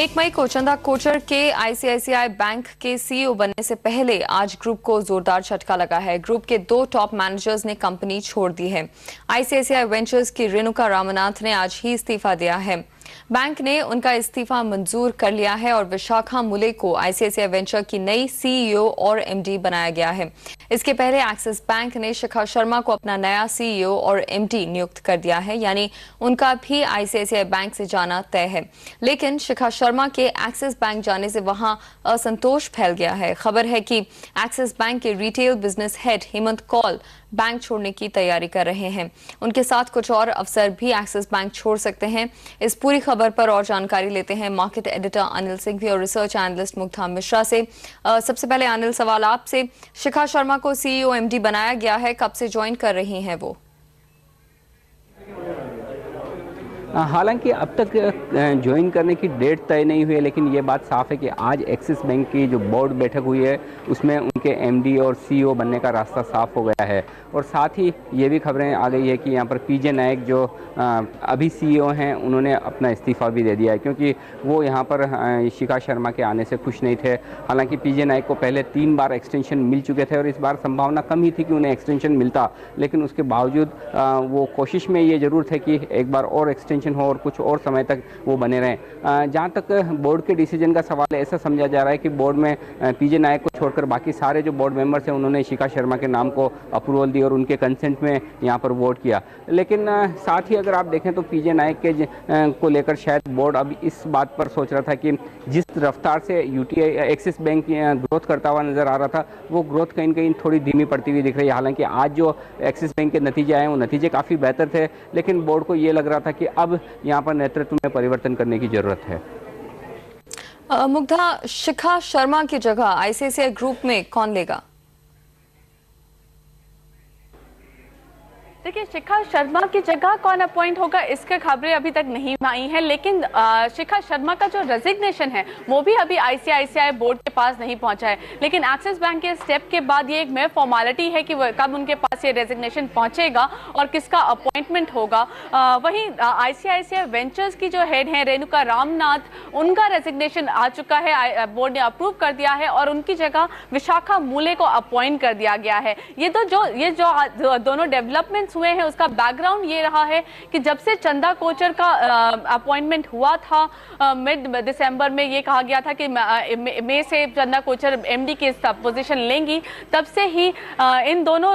1 मई को चंदा कोचर के ICICI bank के सीईओ बनने से पहले आज ग्रुप को जोरदार झटका लगा है। ग्रुप के 2 टॉप मैनेजर्स ने कंपनी छोड़ दी है। आईसीआईसीआई वेंचर्स की रेणुका रामनाथ ने आज ही इस्तीफा दिया है। बैंक ने उनका इस्तीफा मंजूर कर लिया है और विशाखा मुले को आईसीआईसीआई वेंचर की नई सीईओ और एमडी बनाया गया है। इसके पहले एक्सिस बैंक ने शिखा शर्मा को अपना नया सीईओ और एमडी नियुक्त कर दिया है, यानी उनका भी आईसीआईसीआई बैंक से जाना तय है। लेकिन शिखा शर्मा के एक्सिस बैंक जाने से वहां असंतोष फैल गया है। खबर है कि एक्सिस बैंक के retail business head Hemant Kaul bank छोड़ने की तैयारी कर रहे हैं। उनके साथ कुछ और अफसर भी एक्सिस बैंक छोड़ सकते हैं। इस पूरी खबर पर और जानकारी लेते हैं मार्केट एडिटर अनिल सिंघवी और रिसर्च एनालिस्ट मुग्धा मिश्रा से। सबसे पहले अनिल, सवाल आपसे, शिखा शर्मा को सीईओ एमडी बनाया गया है, कब से ज्वाइन कर रही हैं वो? हालांकि अब तक ज्वाइन करने की डेट तय नहीं हुई है, लेकिन ये बात साफ है कि आज एक्सिस बैंक की जो बोर्ड बैठक हुई है उसमें उनके एमडी और सीईओ बनने का रास्ता साफ हो गया है। और साथ ही ये भी खबरें आ गई है कि यहाँ पर पीजे नायक जो अभी सीईओ हैं उन्होंने अपना इस्तीफ़ा भी दे दिया है, क्योंकि वो यहाँ पर शिखा शर्मा के आने से खुश नहीं थे। हालांकि पीजे नायक को पहले 3 बार एक्सटेंशन मिल चुके थे और इस बार संभावना कम ही थी कि उन्हें एक्सटेंशन मिलता, लेकिन उसके बावजूद वो कोशिश में ये ज़रूर थे कि एक बार और एक्सटेंशन हो और कुछ और समय तक वो बने रहें। जहाँ तक बोर्ड के डिसीजन का सवाल है, ऐसा समझा जा रहा है कि बोर्ड में पीजे नायक को छोड़कर बाकी सारे जो बोर्ड मेंबर्स हैं उन्होंने शिखा शर्मा के नाम को अप्रूवल दी और उनके कंसेंट में यहाँ पर वोट किया। लेकिन साथ ही अगर आप देखें तो पीजे नायक के को लेकर शायद बोर्ड अब इस बात पर सोच रहा था कि जिस रफ्तार से यूटीआई एक्सिस बैंक ग्रोथ करता हुआ नजर आ रहा था, वो ग्रोथ कहीं न कहीं थोड़ी धीमी पड़ती हुई दिख रही है। हालांकि आज जो एक्सिस बैंक के नतीजे आए वो नतीजे काफ़ी बेहतर थे, लेकिन बोर्ड को ये लग रहा था कि अब यहाँ पर नेतृत्व में परिवर्तन करने की जरूरत है। मुग्धा, शिखा शर्मा की जगह आईसीआईसीआई ग्रुप में कौन लेगा? देखिए, शिखा शर्मा की जगह कौन अपॉइंट होगा इसके खबरें अभी तक नहीं आई हैं, लेकिन शिखा शर्मा का जो रेजिग्नेशन है वो भी अभी आईसीआईसीआई बोर्ड के पास नहीं पहुंचा है। लेकिन एक्सिस बैंक के स्टेप के बाद ये एक mere फॉर्मेलिटी है कि कब उनके पास ये रेजिग्नेशन पहुंचेगा और किसका अपॉइंटमेंट होगा। वहीं आईसीआईसीआई वेंचर्स की जो हेड है रेणुका रामनाथ, उनका रेजिग्नेशन आ चुका है, बोर्ड ने अप्रूव कर दिया है और उनकी जगह विशाखा मुले को अपॉइंट कर दिया गया है। ये जो दोनों डेवलपमेंट हुए हैं उसका बैकग्राउंड ये रहा है कि जब से चंदा कोचर का अपॉइंटमेंट हुआ था मिड दिसंबर में, ये कहा गया था कि मई से चंदा कोचर एमडी की पोजीशन लेंगी, तब से ही इन दोनों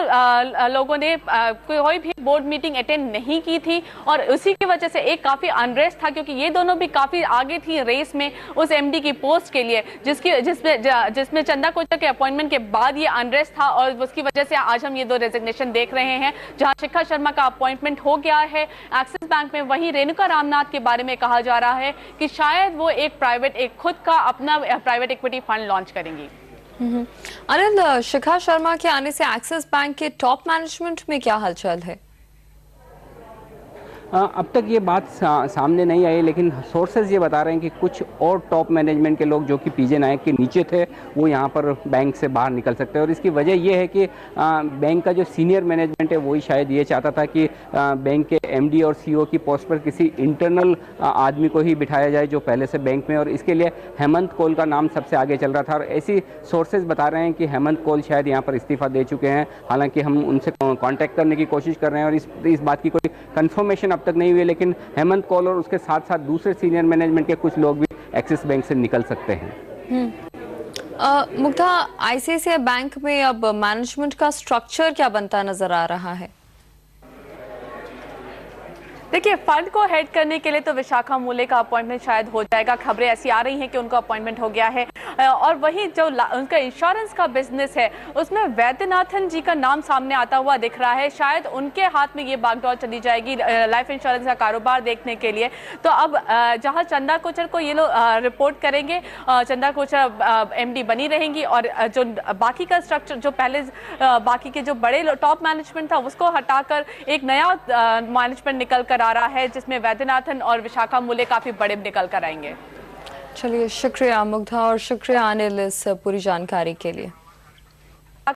लोगों ने कोई भी बोर्ड मीटिंग अटेंड नहीं की थी और उसी की वजह से एक काफी अनरेस्ट था, क्योंकि ये दोनों भी काफी आगे थी रेस में उस एमडी की पोस्ट के लिए, जिसमें चंदा कोचर के अपॉइंटमेंट के बाद ये अनरेस्ट था और उसकी वजह से आज हम ये 2 रेजिग्नेशन देख रहे हैं। जहां शिखा शर्मा का अपॉइंटमेंट हो गया है एक्सिस बैंक में, वहीं रेणुका रामनाथ के बारे में कहा जा रहा है कि शायद वो एक खुद का अपना प्राइवेट इक्विटी फंड लॉन्च करेंगी। अनिल, शिखा शर्मा के आने से एक्सिस बैंक के टॉप मैनेजमेंट में क्या हलचल है? अब तक ये बात सामने नहीं आई, लेकिन सोर्सेज ये बता रहे हैं कि कुछ और टॉप मैनेजमेंट के लोग जो कि पीजे नायक के नीचे थे वो यहाँ पर बैंक से बाहर निकल सकते हैं। और इसकी वजह ये है कि बैंक का जो सीनियर मैनेजमेंट है वही शायद ये चाहता था कि बैंक के एमडी और सीईओ की पोस्ट पर किसी इंटरनल आदमी को ही बिठाया जाए जो पहले से बैंक में, और इसके लिए हेमंत कौल का नाम सबसे आगे चल रहा था। और ऐसी सोर्सेज बता रहे हैं कि हेमंत कौल शायद यहाँ पर इस्तीफा दे चुके हैं। हालांकि हम उनसे कॉन्टैक्ट करने की कोशिश कर रहे हैं और इस बात की कोई कन्फर्मेशन अब तक नहीं हुई, लेकिन हेमंत कौल और उसके साथ साथ दूसरे सीनियर मैनेजमेंट के कुछ लोग भी एक्सिस बैंक से निकल सकते हैं। मुग्धा, आईसीआईसीआई बैंक में अब मैनेजमेंट का स्ट्रक्चर क्या बनता नजर आ रहा है? देखिए, फंड को हेड करने के लिए तो विशाखा मुले का अपॉइंटमेंट शायद हो जाएगा। खबरें ऐसी आ रही हैं कि उनका अपॉइंटमेंट हो गया है। और वहीं जो उनका इंश्योरेंस का बिजनेस है उसमें वैद्यनाथन जी का नाम सामने आता हुआ दिख रहा है। शायद उनके हाथ में ये बागडोर चली जाएगी लाइफ इंश्योरेंस का कारोबार देखने के लिए। तो अब जहां चंदा कोचर को ये लोग रिपोर्ट करेंगे, चंदा कोचर एमडी बनी रहेंगी और जो बाकी का स्ट्रक्चर, जो पहले बाकी के जो बड़े टॉप मैनेजमेंट था उसको हटाकर एक नया मैनेजमेंट निकल कर आ रहा है, जिसमें वैद्यनाथन और विशाखा मुले काफी बड़े निकल कर आएंगे। चलिए, शुक्रिया मुग्धा और शुक्रिया अनिल इस पूरी जानकारी के लिए।